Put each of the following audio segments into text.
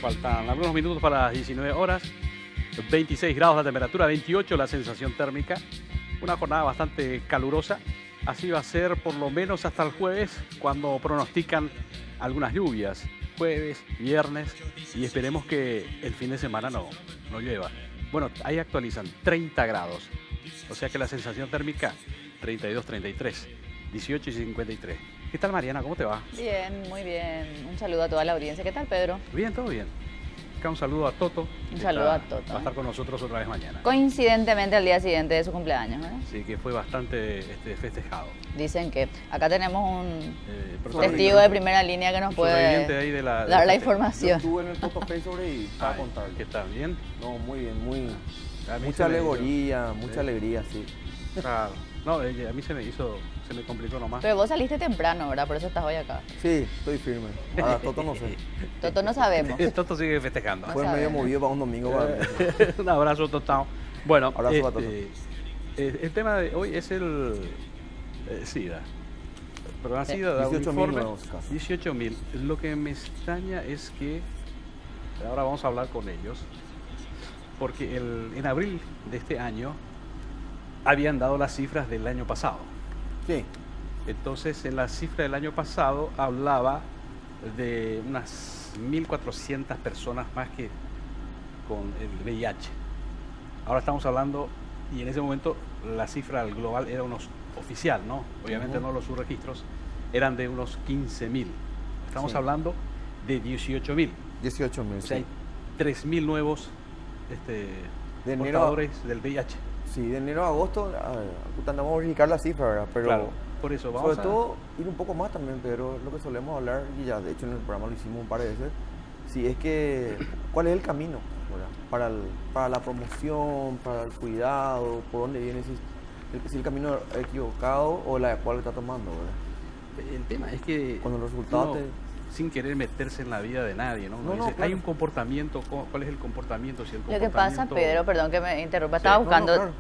Faltan algunos minutos para las 19 horas. 26 grados la temperatura, 28 la sensación térmica. Una jornada bastante calurosa. Así va a ser por lo menos hasta el jueves, cuando pronostican algunas lluvias. Jueves, viernes, y esperemos que el fin de semana no llueva. Bueno, ahí actualizan 30 grados. O sea que la sensación térmica 32, 33, 18 y 53. ¿Qué tal, Mariana? ¿Cómo te va? Bien, muy bien. Un saludo a toda la audiencia. ¿Qué tal, Pedro? Bien, todo bien. Acá un saludo a Toto. Un saludo a Toto. Va a estar con nosotros otra vez mañana. Coincidentemente al día siguiente de su cumpleaños, ¿eh? Sí, que fue bastante festejado. Dicen que acá tenemos un testigo de primera línea que nos puede dar la información. Yo estuve en el Toto Face sobre y para contar. ¿Qué tal? ¿Bien? No, muy bien, mucha alegoría, mucha alegría, sí. Claro. No, a mí se me complicó nomás. Pero vos saliste temprano, ¿verdad? Por eso estás hoy acá. Sí, estoy firme. Ahora, Toto no sé. Toto no sabemos. Toto sigue festejando. Fue medio movido para un domingo. Un abrazo, Toto. Bueno, abrazo para Toto. El tema de hoy es el SIDA. Pero la SIDA da un 18.000 informe. nuevos casos. 18.000. Lo que me extraña es que, ahora vamos a hablar con ellos, porque en abril de este año habían dado las cifras del año pasado. Sí. Entonces, en la cifra del año pasado hablaba de unas 1.400 personas más que con el VIH. Ahora estamos hablando, y en ese momento la cifra global era unos oficial, ¿no? Obviamente no los subregistros, eran de unos 15.000. Estamos hablando de 18.000. 18.000, o sea, hay 3.000 nuevos de portadores del VIH. Sí, de enero a agosto, andamos a verificar la cifra, ¿verdad? Pero claro, por eso vamos sobre todo ir un poco más también, Pedro, lo que solemos hablar, y ya de hecho en el programa lo hicimos un par de veces, si es que, ¿cuál es el camino, ¿verdad? Para la promoción, para el cuidado, por dónde viene, si el camino equivocado o el adecuado que está tomando, ¿verdad? El tema es que cuando los resultados sin querer meterse en la vida de nadie, ¿no? Dice, claro. Hay un comportamiento, ¿cuál es el comportamiento? Si el Lo que pasa, Pedro, perdón que me interrumpa, estaba buscando, claro.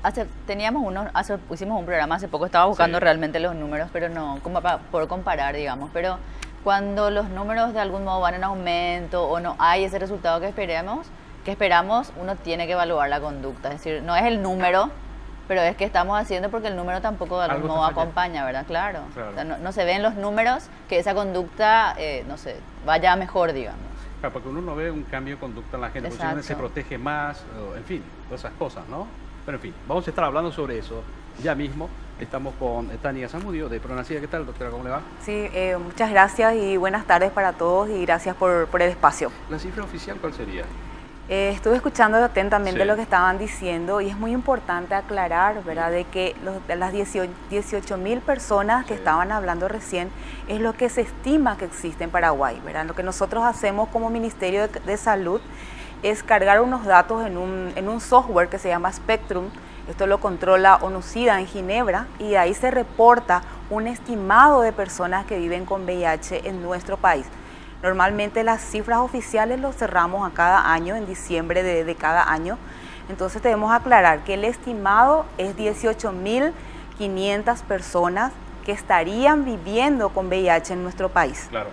Hicimos un programa hace poco, estaba buscando realmente los números, pero no, como por comparar, digamos, pero cuando los números de algún modo van en aumento o no hay ese resultado que esperamos, uno tiene que evaluar la conducta, es decir, no es el número, pero es que estamos haciendo porque el número tampoco de algún modo acompaña, ¿verdad? Claro. O sea, no se ven los números que esa conducta, no sé, vaya mejor, digamos. Claro, porque uno no ve un cambio de conducta en la gente, porque uno se protege más, en fin, todas esas cosas, ¿no? Pero en fin, vamos a estar hablando sobre eso ya mismo. Estamos con Tania Zamudio de Pronacida. ¿Qué tal, doctora? ¿Cómo le va? Sí, muchas gracias y buenas tardes para todos y gracias por el espacio. ¿La cifra oficial cuál sería? Estuve escuchando atentamente lo que estaban diciendo y es muy importante aclarar, ¿verdad?, de que las 18.000 personas que estaban hablando recién es lo que se estima que existe en Paraguay, ¿verdad? Lo que nosotros hacemos como Ministerio de Salud es cargar unos datos en un software que se llama Spectrum. Esto lo controla ONUCIDA en Ginebra y ahí se reporta un estimado de personas que viven con VIH en nuestro país. Normalmente las cifras oficiales los cerramos a cada año, en diciembre de cada año. Entonces debemos aclarar que el estimado es 18.500 personas que estarían viviendo con VIH en nuestro país. Claro.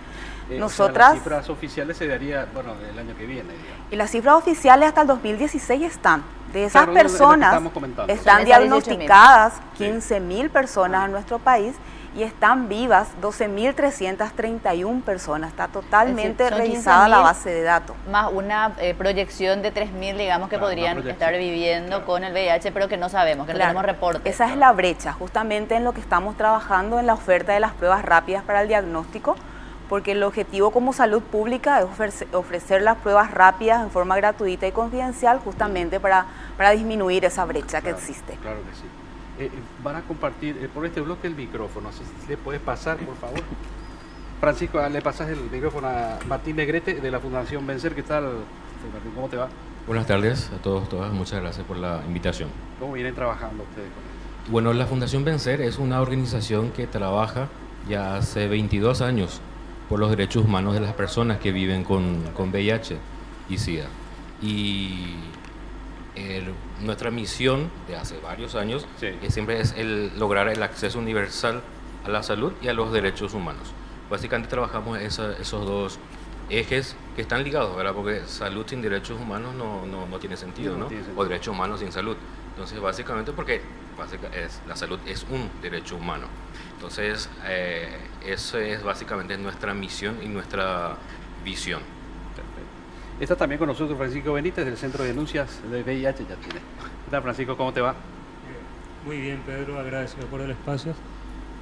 Nosotras, las cifras oficiales se daría, bueno, el año que viene, digamos. Y las cifras oficiales hasta el 2016 están. De esas personas están diagnosticadas 15.000 personas en nuestro país y están vivas 12.331 personas. Está totalmente revisada la base de datos. Más una proyección de 3.000, digamos, que podrían estar viviendo con el VIH, pero que no sabemos, que no tenemos reportes. Esa es la brecha, justamente en lo que estamos trabajando en la oferta de las pruebas rápidas para el diagnóstico, porque el objetivo como salud pública es ofrecer las pruebas rápidas en forma gratuita y confidencial, justamente para disminuir esa brecha que existe. Claro que sí. Van a compartir por este bloque el micrófono, si le puedes pasar, por favor. Francisco, le pasas el micrófono a Martín Negrete de la Fundación Vencer. ¿Qué tal, Martín? ¿Cómo te va? Buenas tardes a todos, todas. Muchas gracias por la invitación. ¿Cómo vienen trabajando ustedes con esto? Bueno, la Fundación Vencer es una organización que trabaja ya hace 22 años por los derechos humanos de las personas que viven con VIH y SIDA. Y nuestra misión de hace varios años siempre es lograr el acceso universal a la salud y a los derechos humanos. Básicamente trabajamos esos dos ejes que están ligados, ¿verdad? Porque salud sin derechos humanos no tiene sentido, ¿no? Tiene sentido. O derechos humanos sin salud. Entonces, básicamente porque la salud es un derecho humano. Entonces, eso es básicamente nuestra misión y nuestra visión. Perfecto. Está también con nosotros Francisco Benítez del Centro de Denuncias de VIH. Ya tiene. ¿Qué tal, Francisco? ¿Cómo te va? Muy bien, Pedro, agradecido por el espacio.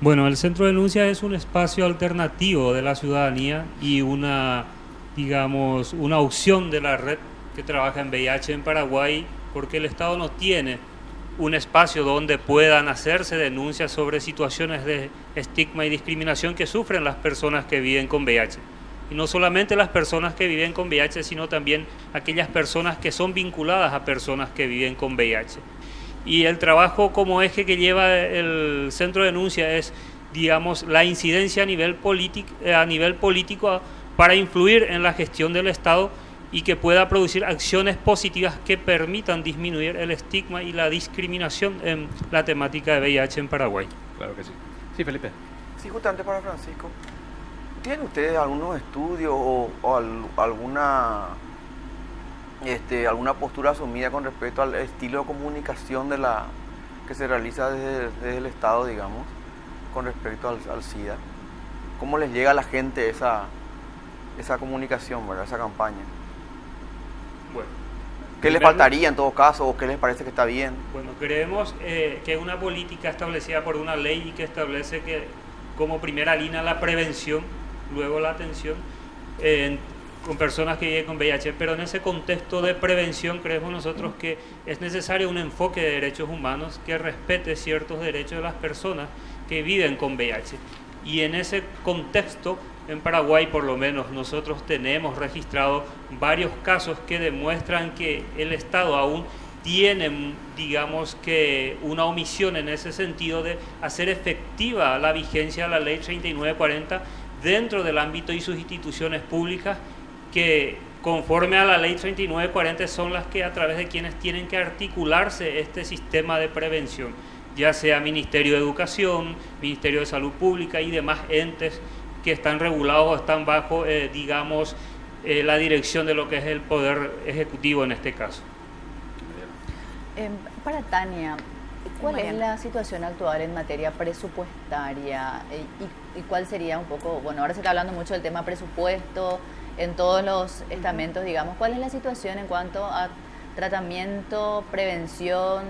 Bueno, el Centro de Denuncias es un espacio alternativo de la ciudadanía y una opción de la red que trabaja en VIH en Paraguay, porque el Estado no tiene un espacio donde puedan hacerse denuncias sobre situaciones de estigma y discriminación que sufren las personas que viven con VIH. Y no solamente las personas que viven con VIH, sino también aquellas personas que son vinculadas a personas que viven con VIH. Y el trabajo como eje que lleva el Centro de Denuncia es, digamos, la incidencia a nivel político para influir en la gestión del Estado y que pueda producir acciones positivas que permitan disminuir el estigma y la discriminación en la temática de VIH en Paraguay. Claro que sí. Sí, Felipe. Sí, justamente para Francisco. ¿Tienen ustedes algunos estudios o alguna postura asumida con respecto al estilo de comunicación que se realiza desde el Estado, digamos, con respecto al SIDA? ¿Cómo les llega a la gente esa comunicación, ¿verdad? Esa campaña? Bueno, ¿qué les faltaría en todo caso o qué les parece que está bien? Bueno, creemos que es una política establecida por una ley y que establece que como primera línea la prevención, luego la atención con personas que viven con VIH, pero en ese contexto de prevención creemos nosotros que es necesario un enfoque de derechos humanos que respete ciertos derechos de las personas que viven con VIH. Y en ese contexto, en Paraguay por lo menos, nosotros tenemos registrado varios casos que demuestran que el Estado aún tiene, digamos que, una omisión en ese sentido de hacer efectiva la vigencia de la Ley 3940 dentro del ámbito y sus instituciones públicas, que conforme a la Ley 3940 son las que a través de quienes tienen que articularse este sistema de prevención, ya sea Ministerio de Educación, Ministerio de Salud Pública y demás entes que están regulados o están bajo, la dirección de lo que es el Poder Ejecutivo en este caso. Para Tania, ¿cuál es la situación actual en materia presupuestaria y cuál sería un poco, bueno, ahora se está hablando mucho del tema presupuesto en todos los estamentos, digamos, ¿cuál es la situación en cuanto a tratamiento, prevención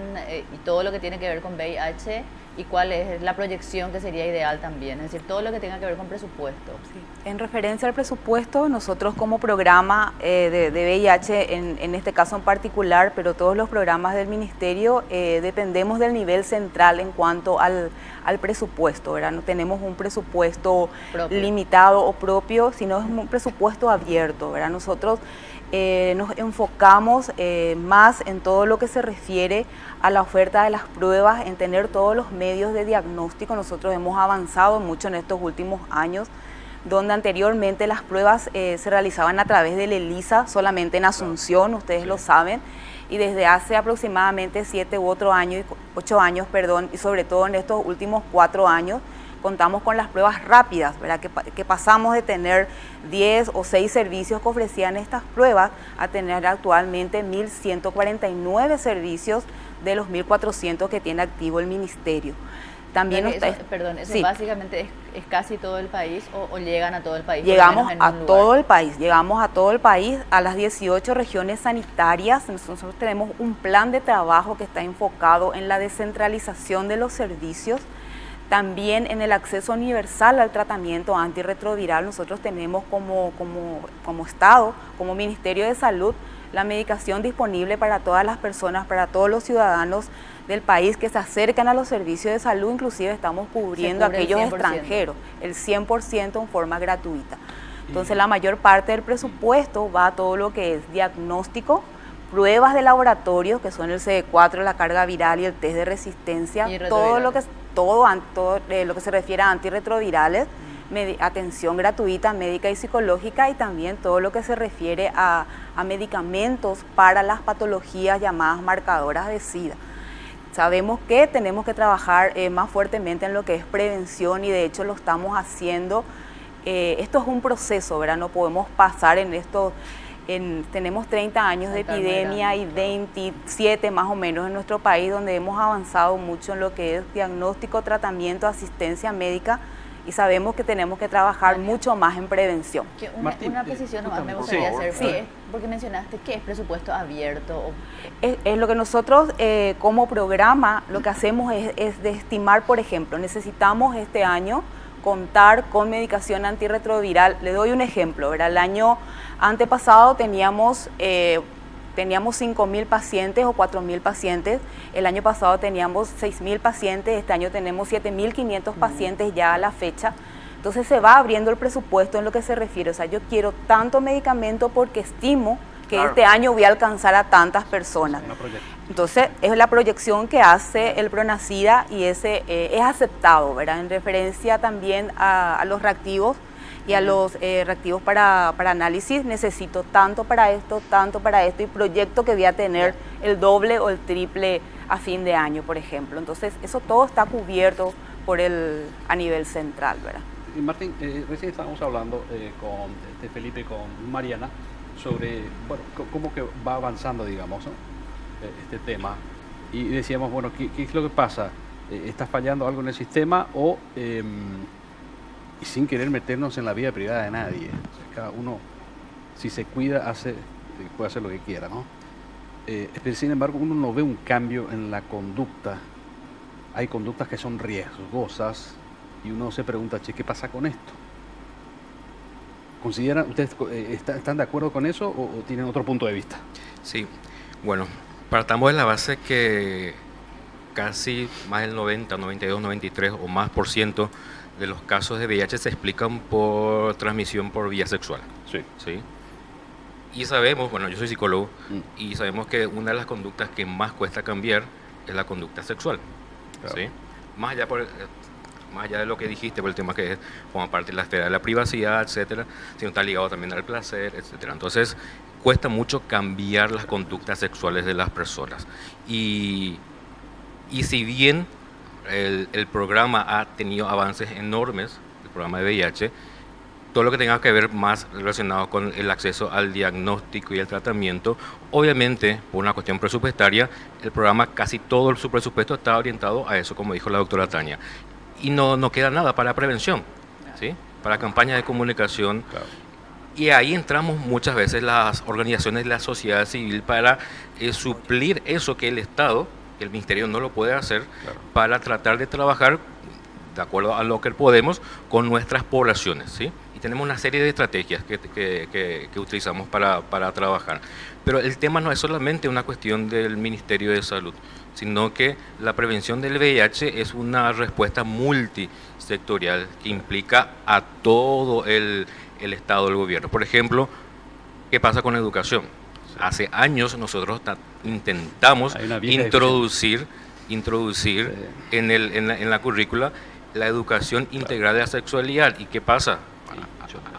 y todo lo que tiene que ver con VIH y cuál es la proyección que sería ideal también? Es decir, todo lo que tenga que ver con presupuesto. Sí. En referencia al presupuesto, nosotros como programa de VIH, en este caso en particular, pero todos los programas del Ministerio, dependemos del nivel central en cuanto al presupuesto, ¿verdad? No tenemos un presupuesto limitado o propio, sino es un presupuesto abierto, ¿verdad? Nosotros nos enfocamos más en todo lo que se refiere a la oferta de las pruebas, en tener todos los medios de diagnóstico. Nosotros hemos avanzado mucho en estos últimos años, donde anteriormente las pruebas se realizaban a través del ELISA, solamente en Asunción, ustedes lo saben, y desde hace aproximadamente 7 u 8 años, y sobre todo en estos últimos 4 años, contamos con las pruebas rápidas, ¿verdad? Que pasamos de tener 10 o 6 servicios que ofrecían estas pruebas a tener actualmente 1.149 servicios de los 1.400 que tiene activo el Ministerio. También ¿eso básicamente es casi todo el país o llegan a todo el país? Llegamos a todo el país, a las 18 regiones sanitarias. Nosotros tenemos un plan de trabajo que está enfocado en la descentralización de los servicios. También en el acceso universal al tratamiento antirretroviral, nosotros tenemos como Estado, como Ministerio de Salud, la medicación disponible para todas las personas, para todos los ciudadanos del país que se acercan a los servicios de salud. Inclusive estamos cubriendo a aquellos extranjeros, el 100% en forma gratuita. Entonces la mayor parte del presupuesto va a todo lo que es diagnóstico, pruebas de laboratorio, que son el CD4, la carga viral y el test de resistencia, todo lo que se refiere a antirretrovirales, atención gratuita médica y psicológica, y también todo lo que se refiere a medicamentos para las patologías llamadas marcadoras de SIDA. Sabemos que tenemos que trabajar más fuertemente en lo que es prevención, y de hecho lo estamos haciendo esto es un proceso, ¿verdad? No podemos pasar en esto. Tenemos 30 años de epidemia y 27 más o menos en nuestro país, donde hemos avanzado mucho en lo que es diagnóstico, tratamiento, asistencia médica, y sabemos que tenemos que trabajar mucho más en prevención. Una precisión nomás me gustaría hacer, porque mencionaste que es presupuesto abierto. Es lo que nosotros como programa lo que hacemos es de estimar, por ejemplo, necesitamos este año contar con medicación antirretroviral. Le doy un ejemplo, ¿verdad? El año antepasado teníamos 5.000 pacientes o 4.000 pacientes, el año pasado teníamos 6.000 pacientes, este año tenemos 7.500 pacientes ya a la fecha. Entonces se va abriendo el presupuesto en lo que se refiere, o sea, yo quiero tanto medicamento porque estimo que este año voy a alcanzar a tantas personas. Entonces es la proyección que hace el Pronacida y ese es aceptado, ¿verdad? En referencia también a los reactivos y a los reactivos para análisis, necesito tanto para esto y proyecto que voy a tener el doble o el triple a fin de año, por ejemplo. Entonces eso todo está cubierto a nivel central, ¿verdad? Y Martín, recién estábamos hablando con Felipe y con Mariana sobre, bueno, cómo que va avanzando, digamos, ¿no? Este tema. Y decíamos, bueno, ¿qué es lo que pasa? ¿Está fallando algo en el sistema o y sin querer meternos en la vida privada de nadie? O sea, cada uno, si se cuida, puede hacer lo que quiera, ¿no? Pero sin embargo, uno no ve un cambio en la conducta. Hay conductas que son riesgosas y uno se pregunta, che, ¿qué pasa con esto? ¿Ustedes están de acuerdo con eso o tienen otro punto de vista? Sí, bueno, partamos de la base que casi más del 90, 92, 93 o más % de los casos de VIH se explican por transmisión por vía sexual. Sí. ¿Sí? Y sabemos, bueno, yo soy psicólogo, y sabemos que una de las conductas que más cuesta cambiar es la conducta sexual. Claro. ¿Sí? Más allá de lo que dijiste, por el tema que forma parte de la esfera de la privacidad, etcétera, sino está ligado también al placer, etcétera. Entonces, cuesta mucho cambiar las conductas sexuales de las personas. Y si bien el programa ha tenido avances enormes, el programa de VIH, todo lo que tenga que ver más relacionado con el acceso al diagnóstico y el tratamiento, obviamente, por una cuestión presupuestaria, el programa, casi todo su presupuesto está orientado a eso, como dijo la doctora Tania. Y no queda nada para prevención, ¿sí? Para campañas de comunicación. Claro. Y ahí entramos muchas veces las organizaciones de la sociedad civil para suplir eso que el Estado, que el Ministerio no lo puede hacer, claro, para tratar de trabajar de acuerdo a lo que podemos con nuestras poblaciones, ¿sí? Y tenemos una serie de estrategias que utilizamos para trabajar. Pero el tema no es solamente una cuestión del Ministerio de Salud, sino que la prevención del VIH es una respuesta multisectorial que implica a todo el Estado del gobierno. Por ejemplo, ¿qué pasa con educación? Hace años nosotros intentamos introducir en la currícula la educación integral de la sexualidad. ¿Y qué pasa?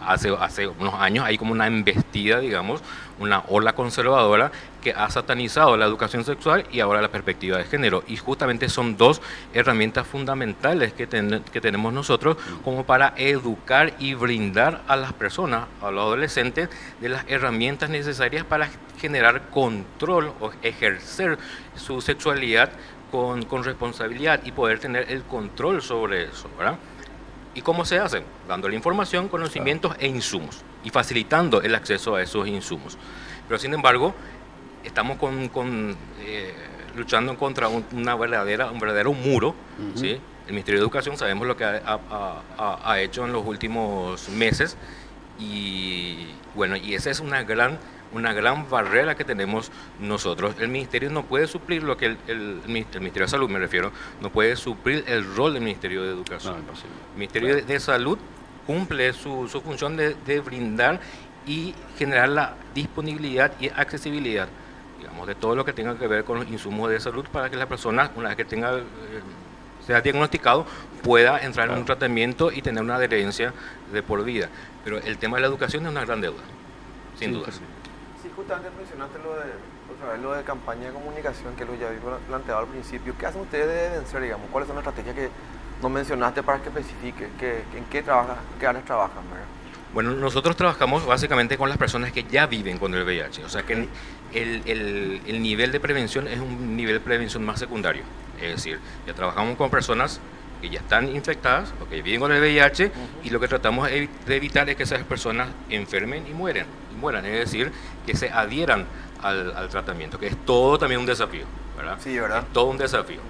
Hace unos años hay como una embestida, digamos, una ola conservadora que ha satanizado la educación sexual y ahora la perspectiva de género. Y justamente son dos herramientas fundamentales que tenemos nosotros como para educar y brindar a las personas, a los adolescentes, de las herramientas necesarias para generar control o ejercer su sexualidad con responsabilidad y poder tener el control sobre eso, ¿verdad? ¿Y cómo se hace? Dándole información, conocimientos e insumos y facilitando el acceso a esos insumos. Pero sin embargo, estamos luchando contra un verdadero muro, ¿sí? El Ministerio de Educación sabemos lo que ha hecho en los últimos meses y bueno, y esa es una gran barrera que tenemos nosotros. El Ministerio no puede suplir lo que el Ministerio de Salud, me refiero, no puede suplir el rol del Ministerio de Educación. No, imposible. El Ministerio de Salud cumple su función de brindar y generar la disponibilidad y accesibilidad, digamos, de todo lo que tenga que ver con los insumos de salud para que la persona, una vez que sea diagnosticado, pueda entrar en un tratamiento y tener una adherencia de por vida. Pero el tema de la educación es una gran deuda, sin duda. Sí, justamente mencionaste lo de campaña de comunicación, que lo ya había planteado al principio. ¿Qué hacen ustedes de vencer, digamos? ¿Cuáles son las estrategias que No mencionaste para que especifique en qué trabajas, qué áreas trabajan, ¿verdad? Bueno, nosotros trabajamos básicamente con las personas que ya viven con el VIH, o sea que el nivel de prevención es un nivel de prevención más secundario, es decir, ya trabajamos con personas que ya están infectadas o que viven con el VIH y lo que tratamos de evitar es que esas personas enfermen y mueran, es decir, que se adhieran al tratamiento, que es todo también un desafío, ¿verdad? Sí, ¿verdad? Es todo un desafío.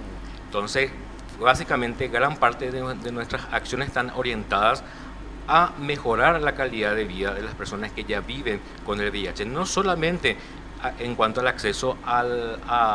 Entonces, básicamente, gran parte de nuestras acciones están orientadas a mejorar la calidad de vida de las personas que ya viven con el VIH, no solamente en cuanto al acceso a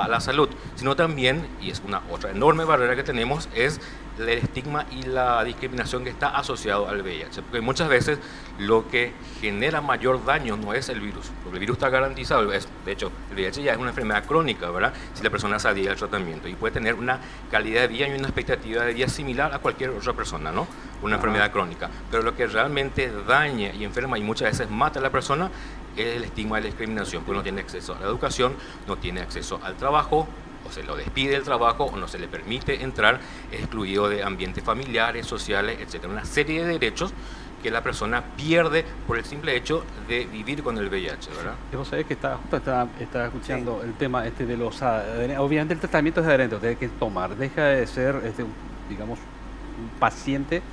la salud, sino también, y es una otra enorme barrera que tenemos, es el estigma y la discriminación que está asociado al VIH, porque muchas veces lo que genera mayor daño no es el virus, porque el virus está garantizado, de hecho el VIH ya es una enfermedad crónica, ¿verdad? Si la persona se adhiere al tratamiento y puede tener una calidad de vida y una expectativa de vida similar a cualquier otra persona, ¿no? Una enfermedad crónica, pero lo que realmente daña y enferma y muchas veces mata a la persona es el estigma y la discriminación, porque no tiene acceso a la educación, no tiene acceso al trabajo, o se lo despide del trabajo o no se le permite entrar, es excluido de ambientes familiares, sociales, etc. Una serie de derechos que la persona pierde por el simple hecho de vivir con el VIH, ¿verdad? Vos sabés que estaba escuchando el tema de los adherentes. Obviamente el tratamiento es adherente, tiene que tomar, deja de ser, digamos, un paciente,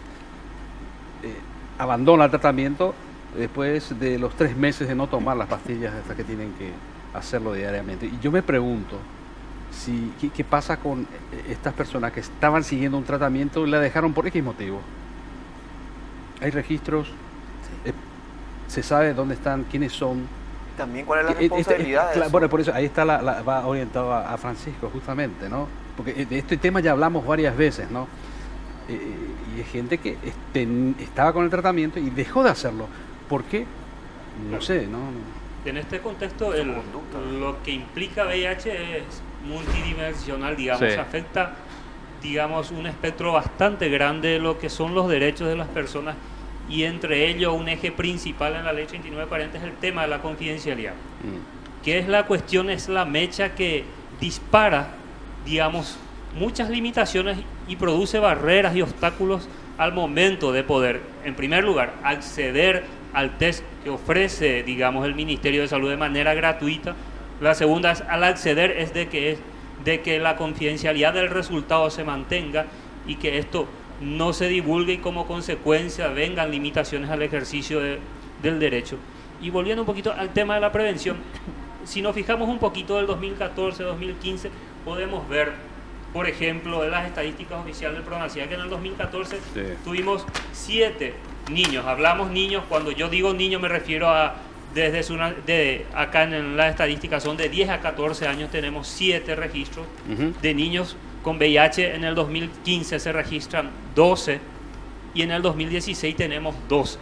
abandona el tratamiento después de los 3 meses de no tomar las pastillas hasta que tienen que hacerlo diariamente. Y yo me pregunto, ¿qué pasa con estas personas que estaban siguiendo un tratamiento y la dejaron por X motivo? ¿Hay registros? Sí. ¿Se sabe dónde están? ¿Quiénes son? También cuál es la responsabilidad de eso. Bueno, por eso ahí está va orientado a Francisco justamente, ¿no? Porque de este tema ya hablamos varias veces, ¿no? Y hay gente que estaba con el tratamiento y dejó de hacerlo. ¿Por qué? No sé, ¿no? En este contexto, lo que implica VIH es multidimensional, digamos, sí. Afecta, digamos, un espectro bastante grande de lo que son los derechos de las personas y entre ellos un eje principal en la ley 3940 es el tema de la confidencialidad, que es la cuestión, es la mecha que dispara, digamos, muchas limitaciones y produce barreras y obstáculos al momento de poder, en primer lugar, acceder al test que ofrece, digamos, el Ministerio de Salud de manera gratuita. La segunda es, al acceder, es de que la confidencialidad del resultado se mantenga y que esto no se divulgue y como consecuencia vengan limitaciones al ejercicio del derecho. Y volviendo un poquito al tema de la prevención, si nos fijamos un poquito del 2014-2015, podemos ver, por ejemplo, en las estadísticas oficiales del PRONACIA, que en el 2014 tuvimos 7 niños. Hablamos niños, cuando yo digo niños me refiero a, acá en las estadísticas son de 10 a 14 años, tenemos 7 registros de niños con VIH. En el 2015 se registran 12 y en el 2016 tenemos 12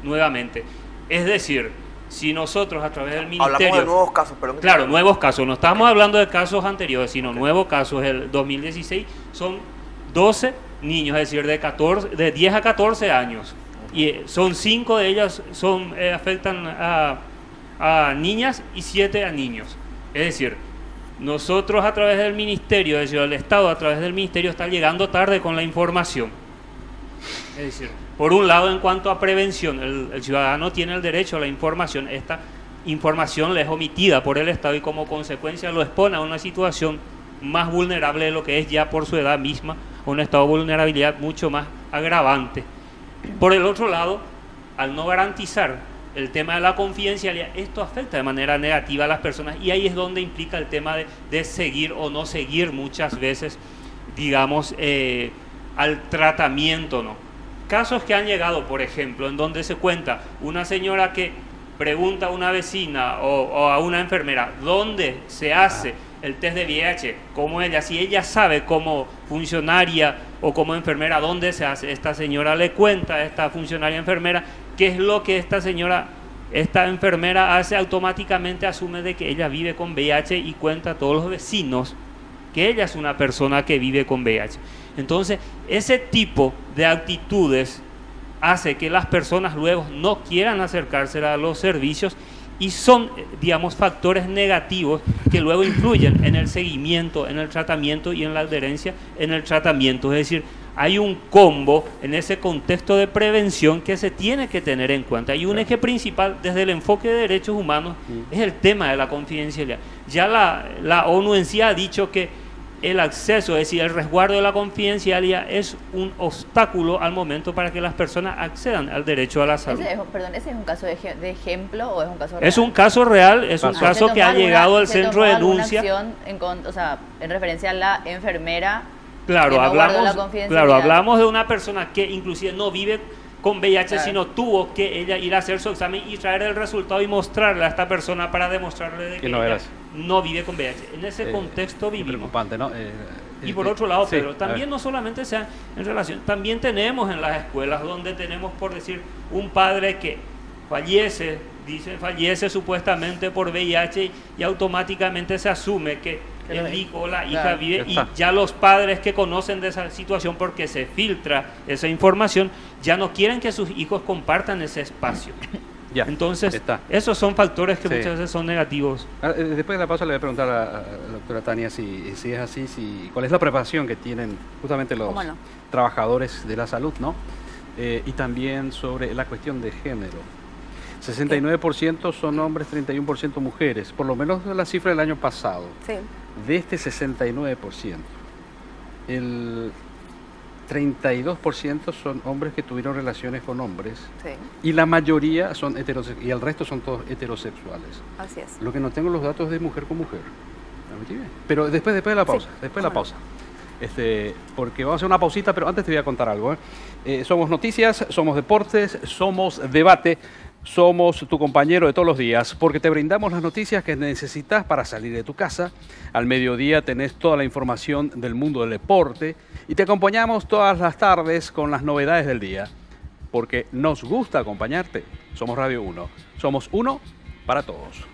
nuevamente. Es decir, si nosotros a través del Ministerio... Hablamos de nuevos casos, perdón. Claro, nuevos casos. No estamos hablando de casos anteriores, sino nuevos casos. El 2016 son 12 niños, es decir, de 10 a 14 años. Y son 5 de ellas afectan a niñas y 7 a niños. Es decir, nosotros a través del Ministerio, es decir, el Estado a través del Ministerio está llegando tarde con la información. Es decir, por un lado, en cuanto a prevención, el ciudadano tiene el derecho a la información. Esta información le es omitida por el Estado y como consecuencia lo expone a una situación más vulnerable de lo que es ya por su edad misma, un estado de vulnerabilidad mucho más agravante. Por el otro lado, al no garantizar el tema de la confidencialidad, esto afecta de manera negativa a las personas y ahí es donde implica el tema de seguir o no seguir muchas veces, digamos, al tratamiento, ¿no? Casos que han llegado, por ejemplo, en donde se cuenta una señora que pregunta a una vecina o a una enfermera dónde se hace el test de VIH, como ella, si ella sabe como funcionaria o como enfermera dónde se hace, esta señora le cuenta a esta funcionaria enfermera qué es lo que esta enfermera hace, automáticamente asume de que ella vive con VIH y cuenta a todos los vecinos que ella es una persona que vive con VIH. Entonces, ese tipo de actitudes hace que las personas luego no quieran acercarse a los servicios y son, digamos, factores negativos que luego influyen en el seguimiento, en el tratamiento y en la adherencia en el tratamiento. Es decir, hay un combo en ese contexto de prevención que se tiene que tener en cuenta. Y un eje principal desde el enfoque de derechos humanos es el tema de la confidencialidad. Ya la ONU en sí ha dicho que el acceso, es decir, el resguardo de la confidencialidad es un obstáculo al momento para que las personas accedan al derecho a la salud. ¿Ese es un caso de ejemplo o es un caso real? Es un caso real, es un caso que ha llegado al centro de denuncia. En referencia a la enfermera. Claro, que no hablamos de una persona que inclusive no vive con VIH, sino tuvo que ella ir a hacer su examen y traer el resultado y mostrarle a esta persona para demostrarle de que ella no vive con VIH. En ese contexto vivimos. Preocupante, ¿no? Y por otro lado, Pedro, también no solamente sea en relación, también tenemos en las escuelas donde tenemos, por decir, un padre que fallece supuestamente por VIH y automáticamente se asume que el hijo o la hija vive, y ya los padres que conocen de esa situación porque se filtra esa información ya no quieren que sus hijos compartan ese espacio. Entonces, esos son factores que muchas veces son negativos. Después de la pausa le voy a preguntar a la doctora Tania si es así, cuál es la preparación que tienen justamente los trabajadores de la salud, ¿no? Y también sobre la cuestión de género. 69% son hombres, 31% mujeres, por lo menos la cifra del año pasado. Sí. De este 69%, el 32% son hombres que tuvieron relaciones con hombres, y la mayoría son heterosexuales, y el resto son todos heterosexuales. Así es. Lo que no tengo los datos es de mujer con mujer. Pero después de la pausa, porque vamos a hacer una pausita, pero antes te voy a contar algo. Somos noticias, somos deportes, somos debate. Somos tu compañero de todos los días, porque te brindamos las noticias que necesitas para salir de tu casa. Al mediodía tenés toda la información del mundo del deporte y te acompañamos todas las tardes con las novedades del día, porque nos gusta acompañarte. Somos Radio 1, somos uno para todos.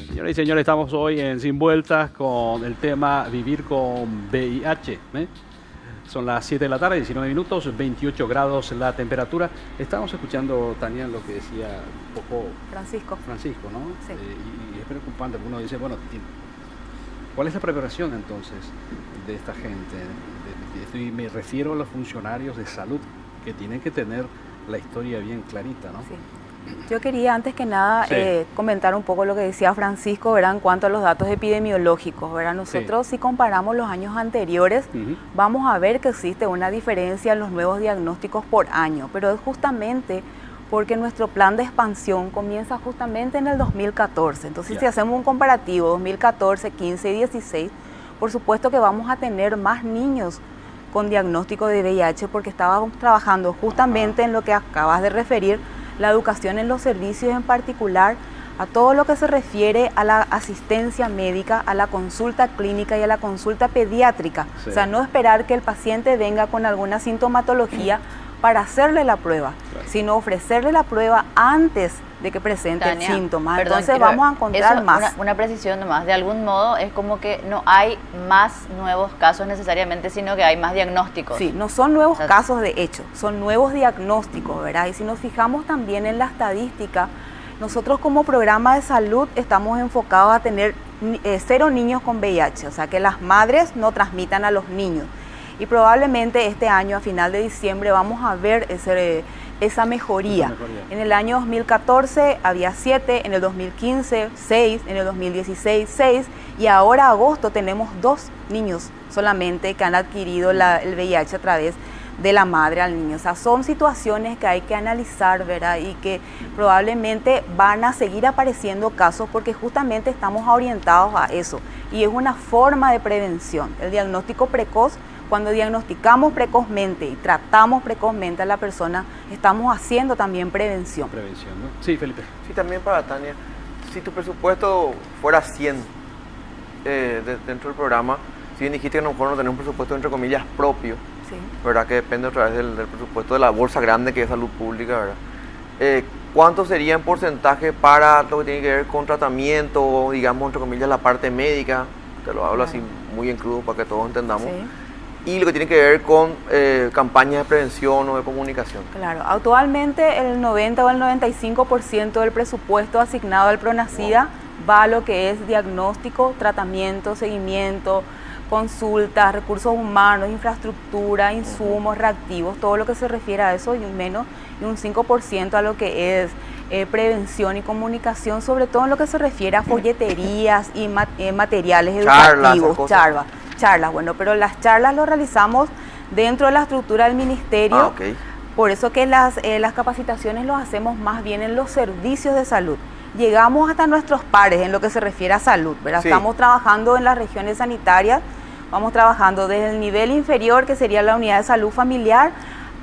Señoras y señores, estamos hoy en Sin Vueltas con el tema Vivir con VIH. Son las 7 de la tarde, 19 minutos, 28 grados la temperatura. Estábamos escuchando, Tania, lo que decía un poco Francisco, ¿no? Sí. Y es preocupante, porque uno dice, bueno, ¿cuál es la preparación entonces de esta gente? Y me refiero a los funcionarios de salud que tienen que tener la historia bien clarita, ¿no? Sí. Yo quería antes que nada comentar un poco lo que decía Francisco, ¿verdad? En cuanto a los datos epidemiológicos, ¿verdad? Nosotros si comparamos los años anteriores, vamos a ver que existe una diferencia en los nuevos diagnósticos por año, pero es justamente porque nuestro plan de expansión comienza justamente en el 2014. Entonces, si hacemos un comparativo 2014, 15 y 16, por supuesto que vamos a tener más niños con diagnóstico de VIH, porque estábamos trabajando justamente en lo que acabas de referir, la educación en los servicios, en particular a todo lo que se refiere a la asistencia médica, a la consulta clínica y a la consulta pediátrica. O sea, no esperar que el paciente venga con alguna sintomatología para hacerle la prueba, sino ofrecerle la prueba antes de que presente síntomas. Entonces vamos a encontrar más. Una precisión nomás, de algún modo es como que no hay más nuevos casos necesariamente, sino que hay más diagnósticos. Sí, no son nuevos casos de hecho, son nuevos diagnósticos, ¿verdad? Y si nos fijamos también en la estadística, nosotros como programa de salud estamos enfocados a tener 0 niños con VIH, o sea que las madres no transmitan a los niños. Y probablemente este año, a final de diciembre, vamos a ver esa mejoría. En el año 2014 había 7, en el 2015 6, en el 2016 6, y ahora agosto tenemos 2 niños solamente que han adquirido el VIH a través de la madre al niño. O sea, son situaciones que hay que analizar, ¿verdad? Y que probablemente van a seguir apareciendo casos porque justamente estamos orientados a eso. Y es una forma de prevención. El diagnóstico precoz, cuando diagnosticamos precozmente y tratamos precozmente a la persona, estamos haciendo también prevención. Prevención, ¿no? Sí, Felipe. Sí, también para Tania, si tu presupuesto fuera 100 dentro del programa, si bien dijiste que a lo mejor no tenés un presupuesto entre comillas propio, ¿verdad? Que depende otra vez del presupuesto de la bolsa grande que es salud pública, ¿verdad? ¿Cuánto sería en porcentaje para lo que tiene que ver con tratamiento, digamos, entre comillas, la parte médica? te lo hablo así muy en crudo para que todos entendamos. Sí. Y lo que tiene que ver con campañas de prevención o de comunicación. Claro, actualmente el 90 o el 95% del presupuesto asignado al Pronacida va a lo que es diagnóstico, tratamiento, seguimiento, consultas, recursos humanos, infraestructura, insumos, reactivos, todo lo que se refiere a eso, y un 5% a lo que es prevención y comunicación, sobre todo en lo que se refiere a folleterías y materiales educativos, charlas, bueno, pero las charlas lo realizamos dentro de la estructura del ministerio, por eso que las capacitaciones las hacemos más bien en los servicios de salud. Llegamos hasta nuestros pares en lo que se refiere a salud, ¿verdad? Sí. Estamos trabajando en las regiones sanitarias, vamos trabajando desde el nivel inferior, que sería la unidad de salud familiar,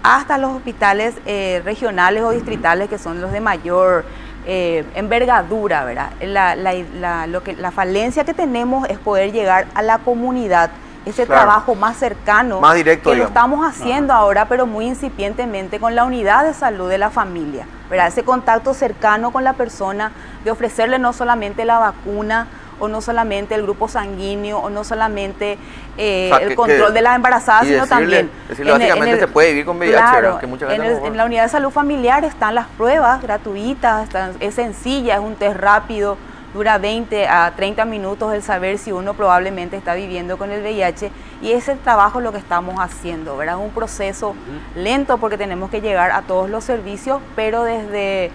hasta los hospitales regionales o distritales, que son los de mayor envergadura, ¿verdad? La falencia que tenemos es poder llegar a la comunidad, ese trabajo más cercano, más directo, que lo estamos haciendo ahora, pero muy incipientemente con la unidad de salud de la familia, ¿verdad? Ese contacto cercano con la persona, de ofrecerle no solamente la vacuna, o no solamente el grupo sanguíneo, o no solamente el control de las embarazadas, sino también... básicamente se puede vivir con VIH, claro, que mucha gente en la unidad de salud familiar están las pruebas gratuitas, es sencilla, es un test rápido, dura 20 a 30 minutos el saber si uno probablemente está viviendo con el VIH, y ese trabajo es lo que estamos haciendo, ¿verdad? Es un proceso lento porque tenemos que llegar a todos los servicios, pero desde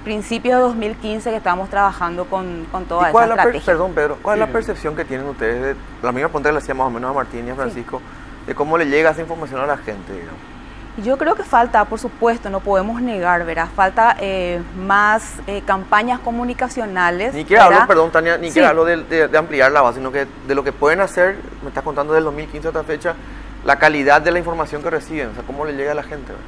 principios de 2015 que estamos trabajando con toda esa estrategia. Perdón, Pedro, ¿cuál es la percepción que tienen ustedes de la misma pregunta que le hacía más o menos a Martín y a Francisco, de cómo le llega esa información a la gente, digamos? Yo creo que falta, por supuesto, no podemos negar, ¿verdad? Falta más campañas comunicacionales. Ni quiero hablar, perdón, Tania, ni quiero hablar de ampliar la base, sino que de lo que pueden hacer, me estás contando del 2015 a esta fecha, la calidad de la información que reciben, o sea, cómo le llega a la gente, ¿verdad?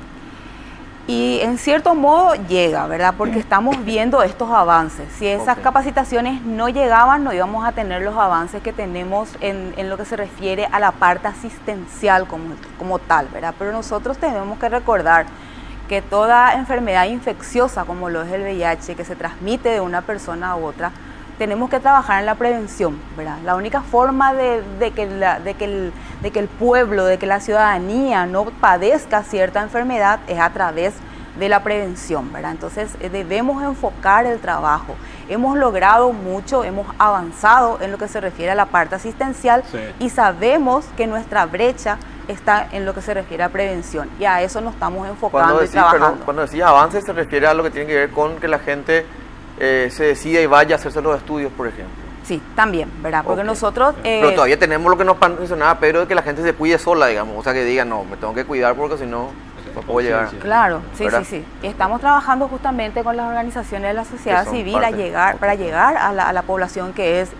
Y en cierto modo llega, ¿verdad? Porque estamos viendo estos avances. Si esas capacitaciones no llegaban, no íbamos a tener los avances que tenemos en lo que se refiere a la parte asistencial como tal, ¿verdad? Pero nosotros tenemos que recordar que toda enfermedad infecciosa, como lo es el VIH, que se transmite de una persona a otra, tenemos que trabajar en la prevención, ¿verdad? La única forma de que el pueblo, de que la ciudadanía no padezca cierta enfermedad es a través de la prevención, ¿verdad? Entonces debemos enfocar el trabajo. Hemos logrado mucho, hemos avanzado en lo que se refiere a la parte asistencial, y sabemos que nuestra brecha está en lo que se refiere a prevención, y a eso nos estamos enfocando y trabajando. Perdón, cuando decía avance se refiere a lo que tiene que ver con que la gente se decida y vaya a hacerse los estudios, por ejemplo. Sí, también, ¿verdad? Porque nosotros... pero todavía tenemos lo que nos mencionaba Pedro, de que la gente se cuide sola, digamos, o sea, que diga, no, me tengo que cuidar porque si no, no puedo llegar. Claro, sí. Estamos trabajando justamente con las organizaciones de la sociedad civil para llegar a la población que es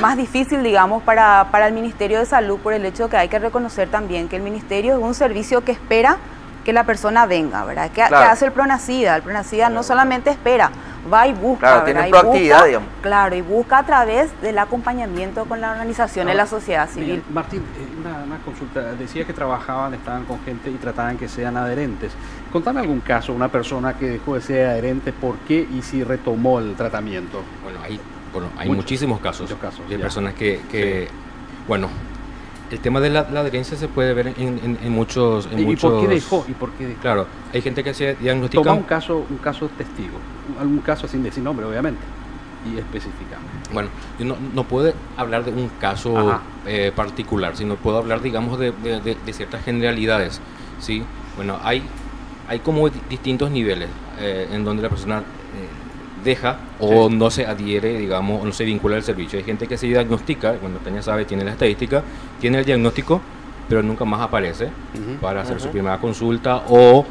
más difícil, digamos, para el Ministerio de Salud, por el hecho que hay que reconocer también que el Ministerio es un servicio que espera que la persona venga, ¿verdad? ¿Qué hace el Pronacida? El Pronacida no solamente espera, va y busca, tiene proactividad, digamos. Claro, y busca a través del acompañamiento con la organización de la sociedad civil. Martín, una consulta, decía que estaban con gente y trataban que sean adherentes. Contame algún caso, una persona que dejó de ser adherente, ¿por qué y si retomó el tratamiento? Bueno, hay muchísimos casos de personas que bueno, el tema de la adherencia se puede ver en muchos... ¿Y por qué dejó? Claro, hay gente que se diagnostica... Toma un caso testigo, algún caso sin decir nombre, obviamente, y especificamos. Bueno, yo no puedo hablar de un caso particular, sino puedo hablar, digamos, de ciertas generalidades, ¿sí? Bueno, hay como distintos niveles en donde la persona... deja o no se adhiere, digamos, o no se vincula al servicio. Hay gente que se diagnostica, cuando Tania sabe, tiene la estadística, tiene el diagnóstico, pero nunca más aparece para hacer su primera consulta, o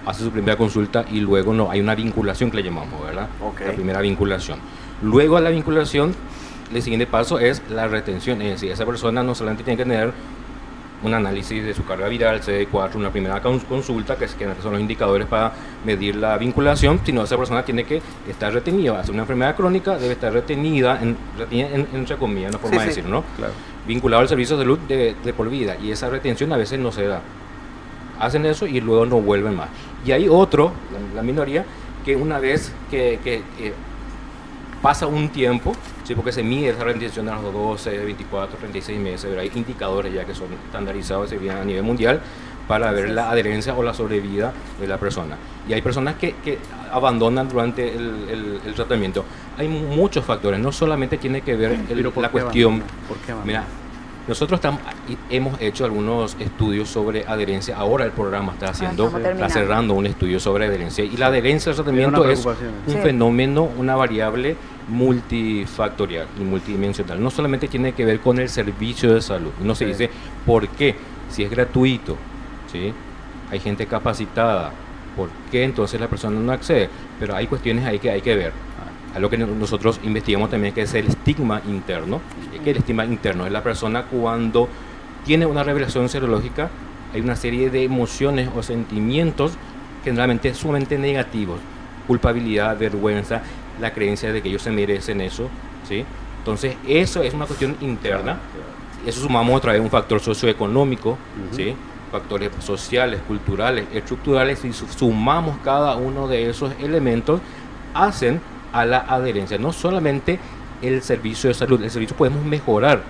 hace su primera consulta y luego no hay una vinculación que le llamamos, ¿verdad? La primera vinculación. Luego a la vinculación, el siguiente paso es la retención, es decir, esa persona no solamente tiene que tener un análisis de su carga viral, CD4, una primera consulta, que son los indicadores para medir la vinculación, sino esa persona tiene que estar retenida. Hacer una enfermedad crónica debe estar retenida, entre comillas, una forma de decirlo, ¿no? Claro. Vinculado al servicio de salud de por vida, y esa retención a veces no se da. Hacen eso y luego no vuelven más. Y hay otro, la minoría, que una vez que pasa un tiempo, ¿sí? Porque se mide esa radiación a los 12, 24, 36 meses, ¿verdad? Hay indicadores ya que son estandarizados a nivel mundial para ver la adherencia o la sobrevida de la persona. Y hay personas que abandonan durante el tratamiento. Hay muchos factores, no solamente tiene que ver la cuestión. ¿Por qué abandonan? Mira, nosotros hemos hecho algunos estudios sobre adherencia. Ahora el programa está cerrando un estudio sobre adherencia. Y la adherencia al tratamiento es un fenómeno, una variable multifactorial y multidimensional. No solamente tiene que ver con el servicio de salud. Uno se dice, ¿por qué? Si es gratuito, ¿sí? Hay gente capacitada, ¿por qué entonces la persona no accede? Pero hay cuestiones ahí que hay que ver. Algo que nosotros investigamos también, que es el estigma interno. Que el estigma interno es la persona cuando tiene una revelación serológica, hay una serie de emociones o sentimientos generalmente sumamente negativos. Culpabilidad, vergüenza, la creencia de que ellos se merecen eso, ¿sí? Entonces, eso es una cuestión interna. Eso sumamos otra vez un factor socioeconómico, ¿sí? Factores sociales, culturales, estructurales, y sumamos cada uno de esos elementos, hacen a la adherencia. No solamente el servicio de salud, el servicio podemos mejorar,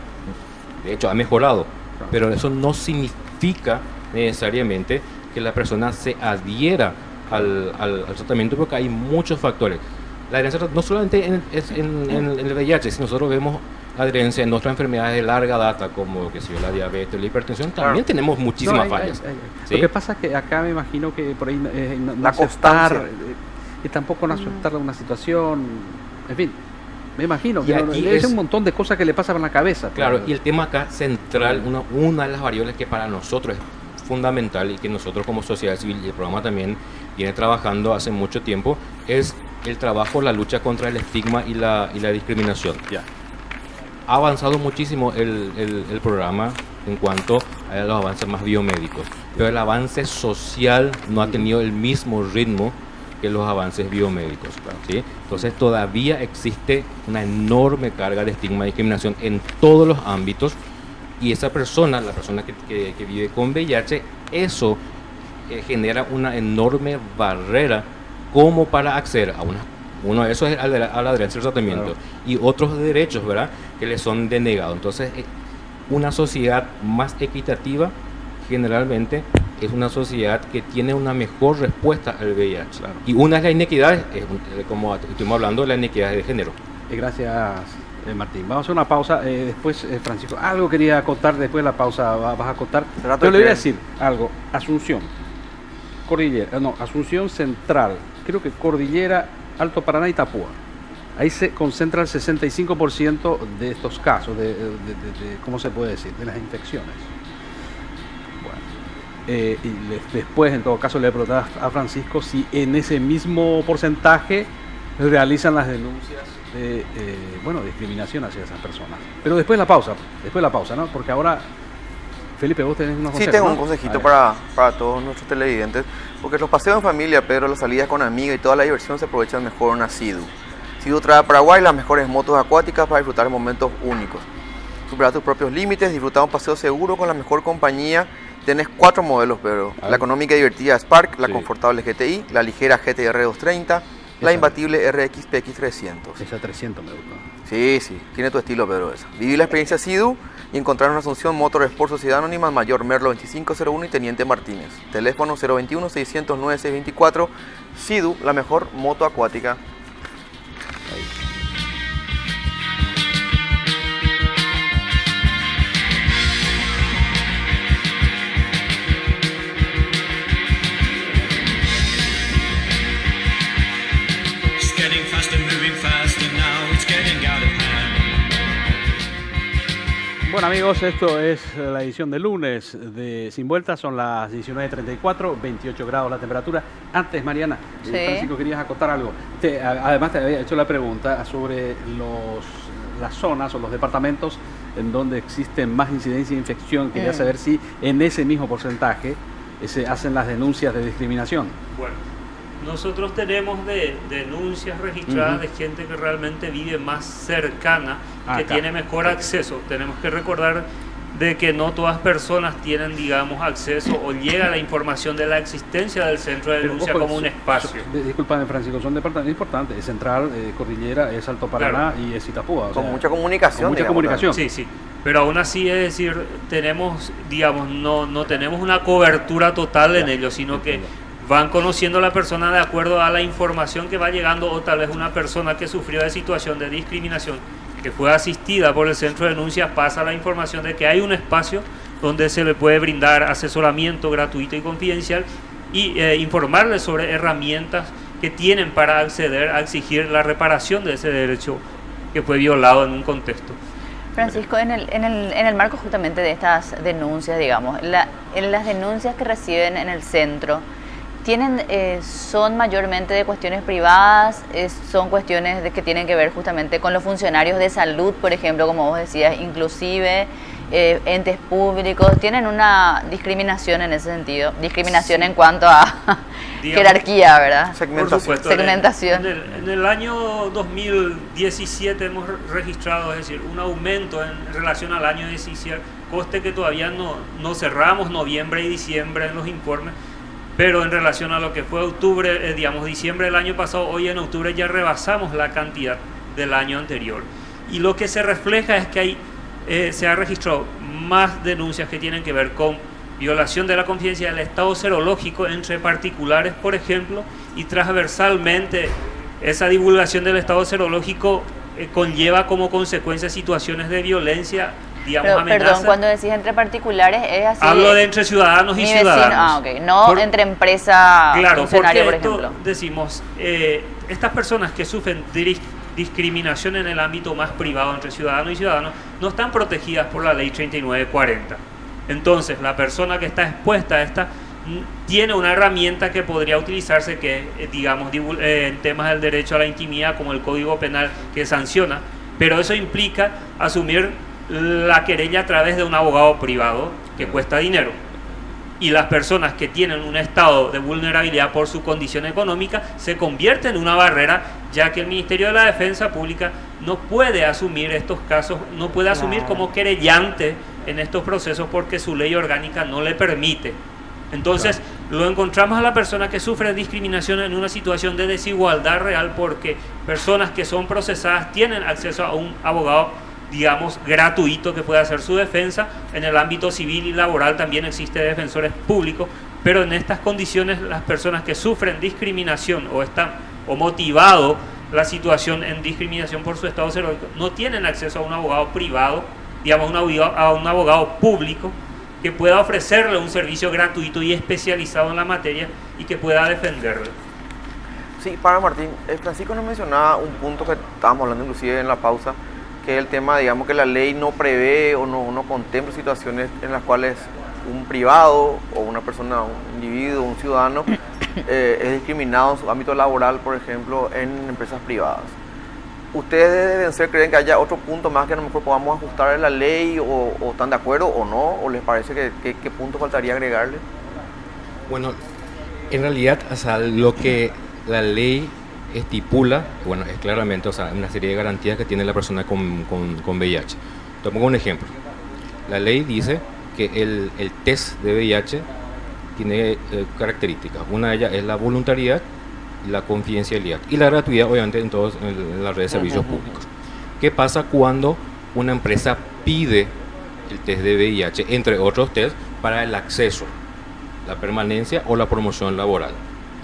de hecho ha mejorado, pero eso no significa necesariamente que la persona se adhiera al tratamiento, porque hay muchos factores. La adherencia no solamente en el VIH, si nosotros vemos adherencia en otras enfermedades de larga data, como que la diabetes, la hipertensión, también tenemos muchísimas fallas. ¿Sí? Lo que pasa es que acá me imagino que por ahí la constancia. Y tampoco no aceptar una situación, en fin, me imagino que aquí es un montón de cosas que le pasan por la cabeza. Claro, y el tema acá central, una de las variables que para nosotros es fundamental y que nosotros como sociedad civil y el programa también viene trabajando hace mucho tiempo, es el trabajo, la lucha contra el estigma y la discriminación. Ha avanzado muchísimo el programa en cuanto a los avances más biomédicos, pero el avance social no ha tenido el mismo ritmo que los avances biomédicos, ¿sí? Entonces todavía existe una enorme carga de estigma y discriminación en todos los ámbitos, y esa persona, la persona que vive con VIH, eso genera una enorme barrera como para acceder a uno de esos es a la adherencia al tratamiento, y otros derechos, ¿verdad?, que le son denegados. Entonces una sociedad más equitativa generalmente es una sociedad que tiene una mejor respuesta al VIH. Y una es la inequidad, como estuvimos hablando, de la inequidad de género. Gracias, Martín. Vamos a hacer una pausa. Después, Francisco, algo quería contar. Después de la pausa vas a contar. Pero le voy a decir algo. Asunción, Cordillera, Asunción Central, creo que Cordillera, Alto Paraná y Tapúa. Ahí se concentra el 65% de estos casos, de ¿cómo se puede decir?, de las infecciones. Y después, en todo caso, le preguntaba a Francisco si en ese mismo porcentaje realizan las denuncias de discriminación hacia esas personas. Pero después de la pausa, ¿no? Porque ahora, Felipe, vos tenés unos consejos. Sí, tengo un consejito para todos nuestros televidentes, porque los paseos en familia, Pedro, las salidas con amigas y toda la diversión se aprovechan mejor en una Sea-Doo. Sea-Doo trae a Paraguay las mejores motos acuáticas para disfrutar momentos únicos. Supera tus propios límites, disfrutar un paseo seguro con la mejor compañía. Tenés 4 modelos, Pedro. La económica y divertida Spark, la confortable GTI, la ligera GTR 230, la imbatible RX PX 300. Esa 300 me gusta. Sí, tiene tu estilo, Pedro, esa. Viví la experiencia Sea-Doo y encontrar una Asunción Motorsport Sociedad Anónima Mayor Merlo 2501 y Teniente Martínez. Teléfono 021-609-624. Sea-Doo, la mejor moto acuática. Bueno, amigos, esto es la edición de lunes de Sin Vueltas. Son las 19:34, 28 grados la temperatura. Antes, Mariana, Francisco, querías acotar algo. Además te había hecho la pregunta sobre las zonas o los departamentos en donde existen más incidencia de infección. Quería saber si en ese mismo porcentaje se hacen las denuncias de discriminación. Bueno, nosotros tenemos denuncias registradas de gente que realmente vive más cercana, que tiene mejor acceso. Tenemos que recordar de que no todas personas tienen, digamos, acceso o llega la información de la existencia del centro de denuncia como un espacio. Disculpame, Francisco, son departamentos importantes. Es Central, Cordillera, es Alto Paraná y es Itapúa. Con mucha comunicación. Con mucha comunicación. Sí, sí. Pero aún así, es decir, tenemos, digamos, no tenemos una cobertura total en ello, sino que van conociendo a la persona de acuerdo a la información que va llegando, o tal vez una persona que sufrió de situación de discriminación, que fue asistida por el centro de denuncia, pasa la información de que hay un espacio donde se le puede brindar asesoramiento gratuito y confidencial y informarle sobre herramientas que tienen para acceder a exigir la reparación de ese derecho que fue violado en un contexto. Francisco, en el marco justamente de estas denuncias, digamos, en las denuncias que reciben en el centro, son mayormente de cuestiones privadas, son cuestiones que tienen que ver justamente con los funcionarios de salud, por ejemplo, como vos decías, inclusive entes públicos, tienen una discriminación en ese sentido, discriminación en cuanto a jerarquía, ¿verdad? Por supuesto, segmentación. En el año 2017 hemos registrado, es decir, un aumento en relación al año 17, coste que todavía no cerramos noviembre y diciembre en los informes, pero en relación a lo que fue octubre, digamos diciembre del año pasado, hoy en octubre ya rebasamos la cantidad del año anterior. Y lo que se refleja es que se ha registrado más denuncias que tienen que ver con violación de la confidencia del estado serológico entre particulares, por ejemplo, y transversalmente esa divulgación del estado serológico conlleva como consecuencia situaciones de violencia, digamos, amenazas. Perdón, cuando decís entre particulares es así. Hablo de entre ciudadanos y ciudadanos. Okay. No entre empresa, funcionario, por ejemplo. Decimos, estas personas que sufren discriminación en el ámbito más privado entre ciudadanos y ciudadanos no están protegidas por la ley 3940. Entonces, la persona que está expuesta a esta tiene una herramienta que podría utilizarse que, digamos, en temas del derecho a la intimidad, como el Código Penal, que sanciona, pero eso implica asumir la querella a través de un abogado privado que cuesta dinero. Y las personas que tienen un estado de vulnerabilidad por su condición económica se convierten en una barrera, ya que el Ministerio de la Defensa Pública no puede asumir estos casos, no puede asumir como querellante en estos procesos porque su ley orgánica no le permite. Entonces, lo encontramos a la persona que sufre discriminación en una situación de desigualdad real porque personas que son procesadas tienen acceso a un abogado, digamos, gratuito que puede hacer su defensa. En el ámbito civil y laboral también existe defensores públicos, pero en estas condiciones las personas que sufren discriminación o motivado la situación en discriminación por su estado serológico no tienen acceso a un abogado privado, digamos, a un abogado público que pueda ofrecerle un servicio gratuito y especializado en la materia y que pueda defenderle. Sí, para Martín, Francisco nos mencionaba un punto que estábamos hablando inclusive en la pausa, que es el tema, digamos, que la ley no prevé o no contempla situaciones en las cuales un privado o una persona, un individuo, un ciudadano es discriminado en su ámbito laboral, por ejemplo, en empresas privadas. ¿Ustedes creen que haya otro punto más que a lo mejor podamos ajustar en la ley o están de acuerdo o no? ¿O les parece que qué punto faltaría agregarle? Bueno, en realidad, o sea, lo que la ley estipula, bueno, es claramente, o sea, una serie de garantías que tiene la persona con VIH. Te pongo un ejemplo. La ley dice que el test de VIH tiene características. Una de ellas es la voluntariedad, la confidencialidad y la gratuidad, obviamente, en las redes de servicios públicos. ¿Qué pasa cuando una empresa pide el test de VIH, entre otros test, para el acceso, la permanencia o la promoción laboral?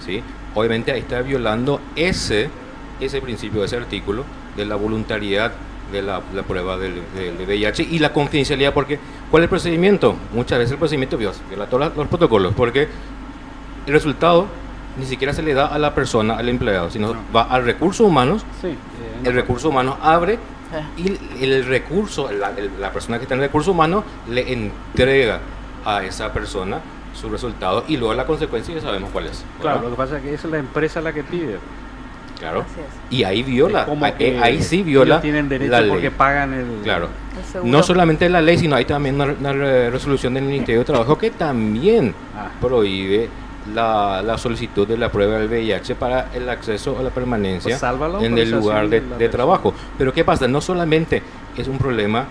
¿Sí? Obviamente ahí está violando ese principio, ese artículo de la voluntariedad de la prueba del VIH y la confidencialidad, porque ¿cuál es el procedimiento? Muchas veces el procedimiento viola todos los protocolos, porque el resultado ni siquiera se le da a la persona, al empleado, sino va al recursos humanos. Sí, el recurso humano abre y el recurso, la persona que está en el recurso humano le entrega a esa persona su resultado y luego la consecuencia ya sabemos cuál es. Claro, ¿verdad? Lo que pasa es que es la empresa la que pide. Claro. Y ahí viola, ahí sí viola. Tienen derecho la ley. Porque pagan el. Claro. No solamente la ley, sino hay también una resolución del Ministerio de Trabajo que también prohíbe la solicitud de la prueba del VIH para el acceso a la permanencia en el lugar de trabajo. Pero ¿qué pasa? No solamente es un problema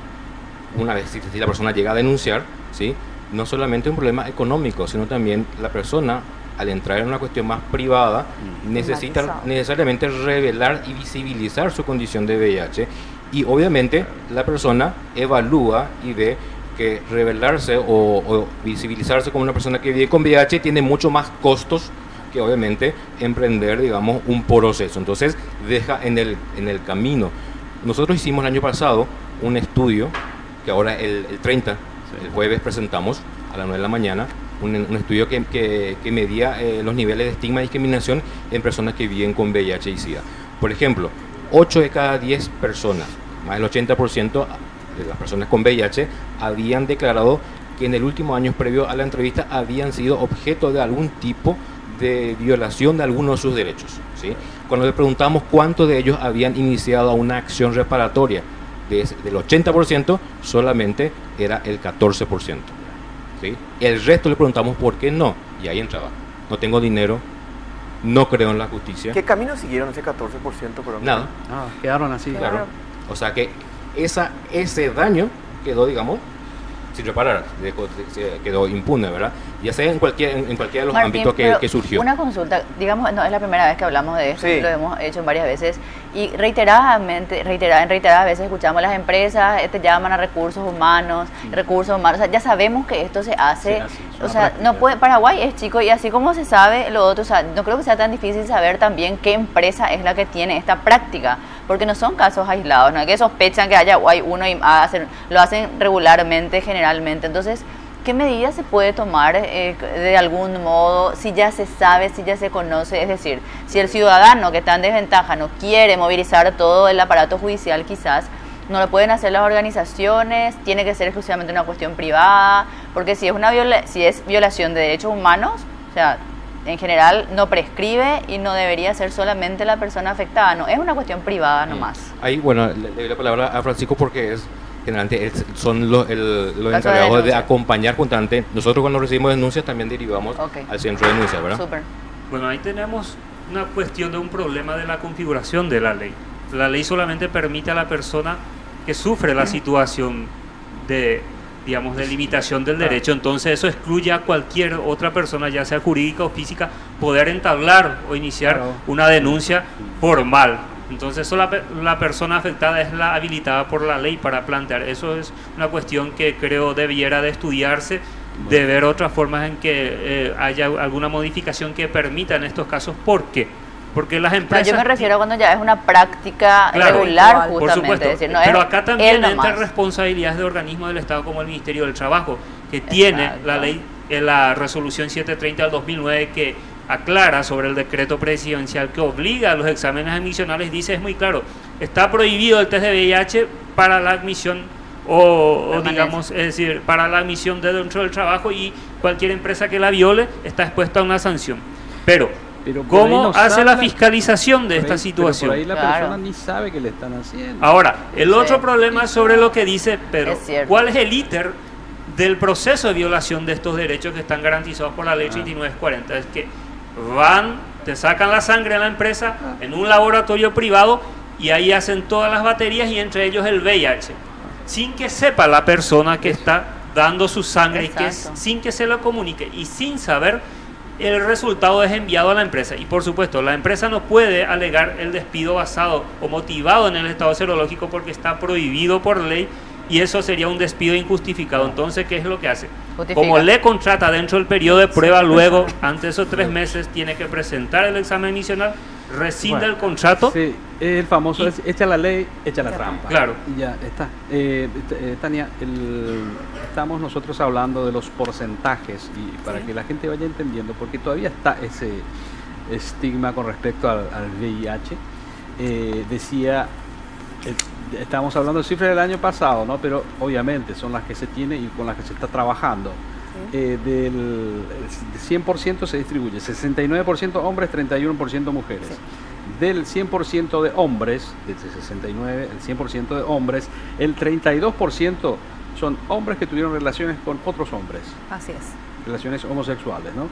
una vez si la persona llega a denunciar, ¿sí? No solamente un problema económico, sino también la persona, al entrar en una cuestión más privada, necesita necesariamente revelar y visibilizar su condición de VIH, y obviamente la persona evalúa y ve que revelarse o visibilizarse como una persona que vive con VIH tiene mucho más costos que obviamente emprender, digamos, un proceso. Entonces deja en el camino. Nosotros hicimos el año pasado un estudio que ahora el 30, el jueves presentamos a las 9 de la mañana, un estudio que medía los niveles de estigma y discriminación en personas que viven con VIH y SIDA. Por ejemplo, 8 de cada 10 personas, más del 80% de las personas con VIH, habían declarado que en el último año previo a la entrevista habían sido objeto de algún tipo de violación de alguno de sus derechos, ¿sí? Cuando le preguntamos cuántos de ellos habían iniciado una acción reparatoria, del 80% solamente era el 14%, ¿sí? El resto le preguntamos por qué no, y ahí entraba: no tengo dinero, no creo en la justicia. ¿Qué camino siguieron ese 14%? Pero nada. Quedaron así. Claro. O sea que ese daño quedó, digamos, sin reparar, quedó impune, ¿verdad? Ya sea en cualquiera de los Martín, ámbitos que surgió. Una consulta, digamos, no es la primera vez que hablamos de esto, Sí. lo hemos hecho varias veces, y reiteradas veces escuchamos las empresas, te llaman a recursos humanos, o sea, ya sabemos que esto se hace, o sea, no puede, Paraguay es chico, y así como se sabe lo otro, o sea, no creo que sea tan difícil saber también qué empresa es la que tiene esta práctica, porque no son casos aislados, no es que sospechan que hay uno y lo hacen regularmente, generalmente. Entonces, ¿qué medidas se puede tomar de algún modo, si ya se sabe, si ya se conoce? Es decir, si el ciudadano que está en desventaja no quiere movilizar todo el aparato judicial, quizás no lo pueden hacer las organizaciones, tiene que ser exclusivamente una cuestión privada, porque si es violación de derechos humanos, o sea, en general no prescribe y no debería ser solamente la persona afectada, no, es una cuestión privada nomás. Ahí, bueno, le doy la palabra a Francisco porque generalmente son los encargados de acompañar constante. Nosotros cuando recibimos denuncias también derivamos al centro de denuncia, ¿verdad? Súper. Bueno, ahí tenemos una cuestión de un problema de la configuración de la ley. La ley solamente permite a la persona que sufre la situación de, digamos, de limitación del derecho, entonces eso excluye a cualquier otra persona, ya sea jurídica o física, poder entablar o iniciar una denuncia formal. Entonces solo la persona afectada es la habilitada por la ley para plantear. Eso es una cuestión que creo debiera de estudiarse, de ver otras formas en que haya alguna modificación que permita en estos casos. ¿Por qué? Porque las empresas... No, yo me refiero cuando ya es una práctica regular, justamente. Por supuesto, es decir, no pero es acá también él entra nomás. responsabilidades de organismos del Estado como el Ministerio del Trabajo, que tiene la ley, la resolución 730 del 2009 que aclara sobre el decreto presidencial que obliga a los exámenes admisionales, dice, es muy claro, está prohibido el test de VIH para la admisión o digamos, es decir, para la admisión de dentro del trabajo, y cualquier empresa que la viole está expuesta a una sanción. Pero ¿cómo hace la fiscalización de esta situación? Por ahí la persona ni sabe que le están haciendo. Ahora, el otro problema es sobre lo que dice Pedro. ¿Cuál es el íter del proceso de violación de estos derechos que están garantizados por la ley 3940? Es que te sacan la sangre a la empresa en un laboratorio privado y ahí hacen todas las baterías y entre ellos el VIH, sin que sepa la persona que está dando su sangre, y sin que se lo comunique y sin saber. El resultado es enviado a la empresa y por supuesto la empresa no puede alegar el despido basado o motivado en el estado serológico porque está prohibido por ley, y eso sería un despido injustificado. Entonces, ¿qué es lo que hace? Como le contrata dentro del periodo de prueba, luego, ante esos 3 meses, tiene que presentar el examen admisional, rescinde el contrato. Sí, el famoso echa la ley, echa la trampa. Claro. Y ya está. Tania, estamos nosotros hablando de los porcentajes, y para que la gente vaya entendiendo, porque todavía está ese estigma con respecto al VIH. Decía... Estamos hablando de cifras del año pasado, ¿no? Pero obviamente son las que se tiene y con las que se está trabajando. Del 100% se distribuye 69% hombres, 31% mujeres. Del 100% de hombres, del 69, el 100% de hombres, el 32% son hombres que tuvieron relaciones con otros hombres. Así es. Relaciones homosexuales, ¿no?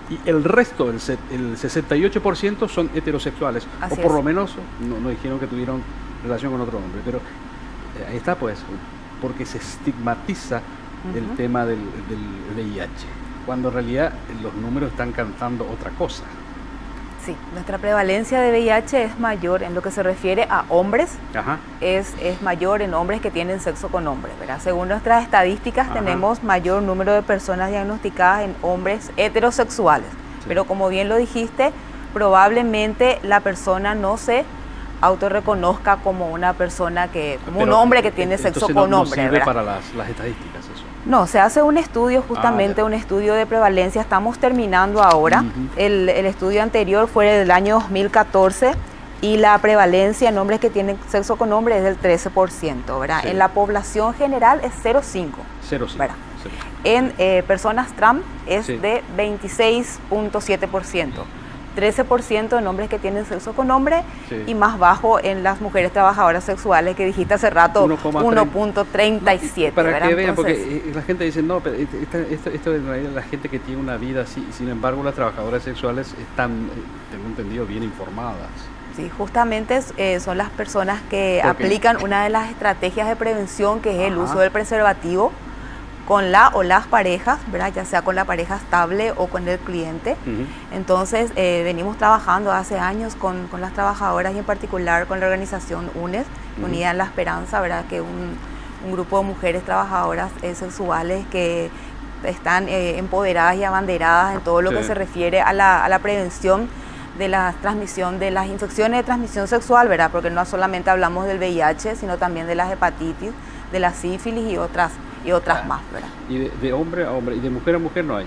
Sí. Y el resto, el 68% son heterosexuales. Así o por lo menos no dijeron que tuvieron relación con otro hombre, pero ahí está, pues porque se estigmatiza el tema del VIH, cuando en realidad los números están cantando otra cosa. Sí, nuestra prevalencia de VIH es mayor en lo que se refiere a hombres, Ajá. es mayor en hombres que tienen sexo con hombres, ¿verdad? Según nuestras estadísticas, Ajá. tenemos mayor número de personas diagnosticadas en hombres heterosexuales, Sí. pero como bien lo dijiste, probablemente la persona no se autorreconozca como una persona como un Pero, hombre que tiene sexo entonces con no hombre, sirve ¿verdad? para las estadísticas eso. No, se hace un estudio, justamente ya. un estudio de prevalencia, estamos terminando ahora. Ujú. El estudio anterior fue del año 2014 y la prevalencia en hombres que tienen sexo con hombres es del 13%, ¿verdad? Sí. En la población general es 0,5%. 0,5. ¿verdad? 0,5. En personas trans es Sí. de 26,7%. 13% en hombres que tienen sexo con hombres Sí. y más bajo en las mujeres trabajadoras sexuales que dijiste hace rato, 1,37. Para ¿verdad? que vean, Entonces, porque la gente dice, no, pero esto en realidad la gente que tiene una vida así, sin embargo las trabajadoras sexuales están, tengo entendido, bien informadas. sí, justamente son las personas que ¿Por qué? aplican una de las estrategias de prevención, que es el Ajá. uso del preservativo con la o las parejas, ¿verdad? Ya sea con la pareja estable o con el cliente. Ujú. Entonces, venimos trabajando hace años con las trabajadoras y en particular con la organización UNES, Ujú. Unida en la Esperanza, ¿verdad? Que un grupo de mujeres trabajadoras sexuales que están empoderadas y abanderadas en todo lo Sí. que se refiere a la prevención de la transmisión de las infecciones de transmisión sexual, ¿verdad? Porque no solamente hablamos del VIH, sino también de las hepatitis, de la sífilis y otras más, ¿verdad? Y de hombre a hombre, y de mujer a mujer no hay.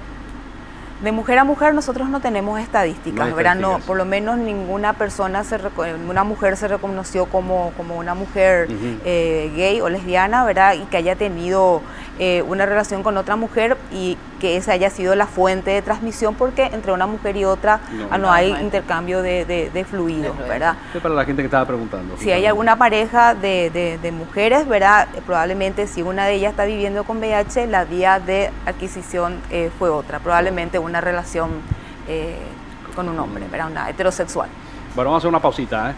De mujer a mujer nosotros no tenemos estadísticas, No hay ¿verdad? No, estadísticas. por lo menos ninguna persona, una mujer se reconoció como una mujer Ujú. gay o lesbiana, ¿verdad? Y que haya tenido una relación con otra mujer y que esa haya sido la fuente de transmisión, porque entre una mujer y otra no hay intercambio de fluidos, ¿verdad? Esto es para la gente que estaba preguntando. Si hay alguna pareja de mujeres, ¿verdad? Probablemente si una de ellas está viviendo con VIH, la vía de adquisición fue otra, probablemente una relación con un hombre, ¿verdad? Una heterosexual. Bueno, vamos a hacer una pausita, ¿eh?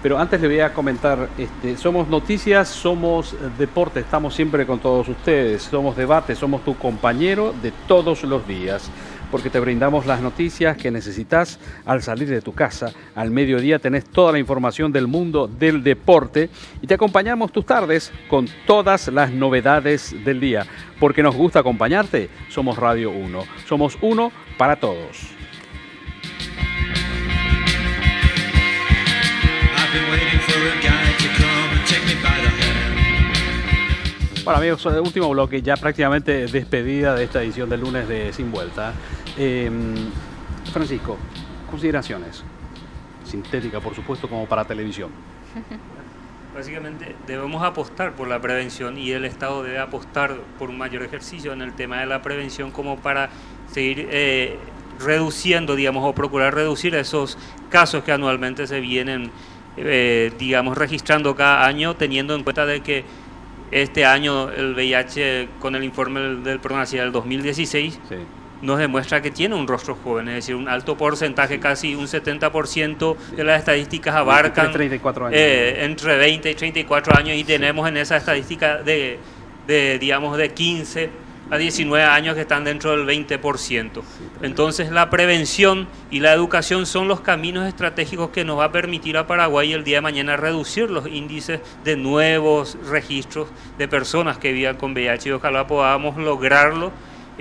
Pero antes le voy a comentar, somos noticias, somos deporte, estamos siempre con todos ustedes, somos debate, somos tu compañero de todos los días, porque te brindamos las noticias que necesitas al salir de tu casa. Al mediodía tenés toda la información del mundo del deporte y te acompañamos tus tardes con todas las novedades del día. Porque nos gusta acompañarte, somos Radio 1, somos uno para todos. Bueno amigos, último bloque, ya prácticamente despedida de esta edición del lunes de Sin Vuelta. Francisco, consideraciones. Sintética, por supuesto, como para televisión. Básicamente debemos apostar por la prevención y el Estado debe apostar por un mayor ejercicio en el tema de la prevención como para seguir reduciendo, digamos, o procurar reducir esos casos que anualmente se vienen, digamos, registrando cada año, teniendo en cuenta de que este año el VIH, con el informe del PRONACID del 2016, Sí. nos demuestra que tiene un rostro joven, es decir, un alto porcentaje, casi un 70% de las estadísticas abarcan 34 años. entre 20 y 34 años y tenemos en esa estadística digamos, de 15 a 19 años que están dentro del 20%. Entonces la prevención y la educación son los caminos estratégicos que nos va a permitir a Paraguay el día de mañana reducir los índices de nuevos registros de personas que vivan con VIH y ojalá podamos lograrlo,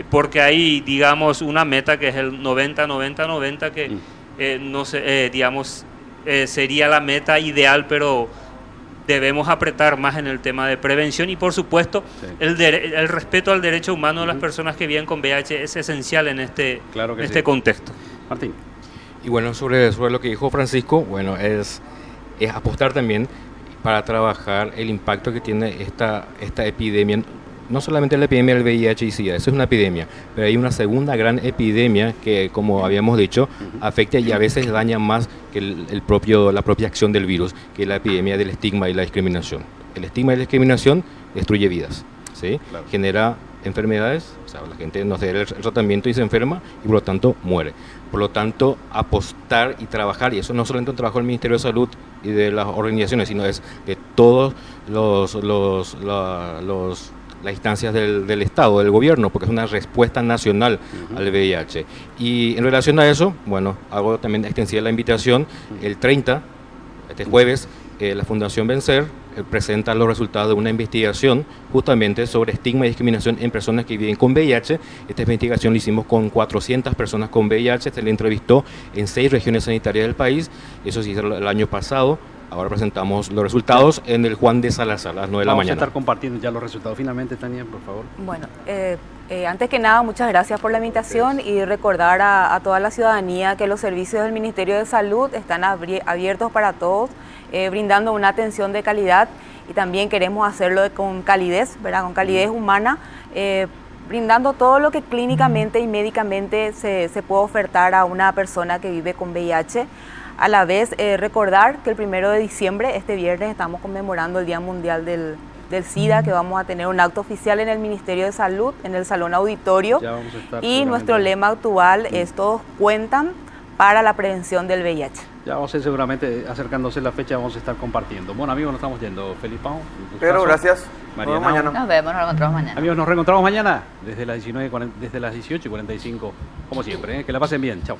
porque hay, digamos, una meta que es el 90-90-90 que no sé, digamos, sería la meta ideal, pero debemos apretar más en el tema de prevención y por supuesto Sí. el respeto al derecho humano de las personas que viven con VIH es esencial en este, Claro que este sí. contexto. Martín. Y bueno, sobre lo que dijo Francisco, bueno, es apostar también para trabajar el impacto que tiene esta epidemia, no solamente la epidemia del VIH y SIDA, eso es una epidemia, pero hay una segunda gran epidemia que, como habíamos dicho, afecta y a veces daña más que la propia acción del virus, que es la epidemia del estigma y la discriminación. El estigma y la discriminación destruye vidas, ¿sí? Claro. Genera enfermedades, o sea, la gente no se da el tratamiento y se enferma y por lo tanto muere. Por lo tanto, apostar y trabajar, y eso no solamente un trabajo del Ministerio de Salud y de las organizaciones, sino es de todos las instancias del Estado, del gobierno, porque es una respuesta nacional al VIH. Y en relación a eso, bueno, hago también extensiva la invitación, el 30, este jueves, la Fundación Vencer presenta los resultados de una investigación justamente sobre estigma y discriminación en personas que viven con VIH. Esta investigación la hicimos con 400 personas con VIH, se le entrevistó en 6 regiones sanitarias del país, eso se hizo el año pasado. Ahora presentamos los resultados en el Juan de Salazar a las 9 de la mañana. Vamos a estar compartiendo ya los resultados. Finalmente, Tania, por favor. Bueno, antes que nada, muchas gracias por la invitación y recordar a toda la ciudadanía que los servicios del Ministerio de Salud están abiertos para todos, brindando una atención de calidad, y también queremos hacerlo con calidez, ¿verdad? Con calidez humana, brindando todo lo que clínicamente y médicamente se puede ofertar a una persona que vive con VIH. A la vez, recordar que el 1 de diciembre, este viernes, estamos conmemorando el Día Mundial del SIDA, que vamos a tener un acto oficial en el Ministerio de Salud, en el Salón Auditorio, y nuestro lema actual es "Todos cuentan para la prevención del VIH". Ya vamos a ir seguramente acercándose la fecha, vamos a estar compartiendo. Bueno, amigos, nos estamos yendo. Felipao, Pedro, gracias. Mariana, Nos vemos mañana. Nos vemos, nos reencontramos mañana. Amigos, nos reencontramos mañana desde las 18:45, como siempre. Que la pasen bien. Chao.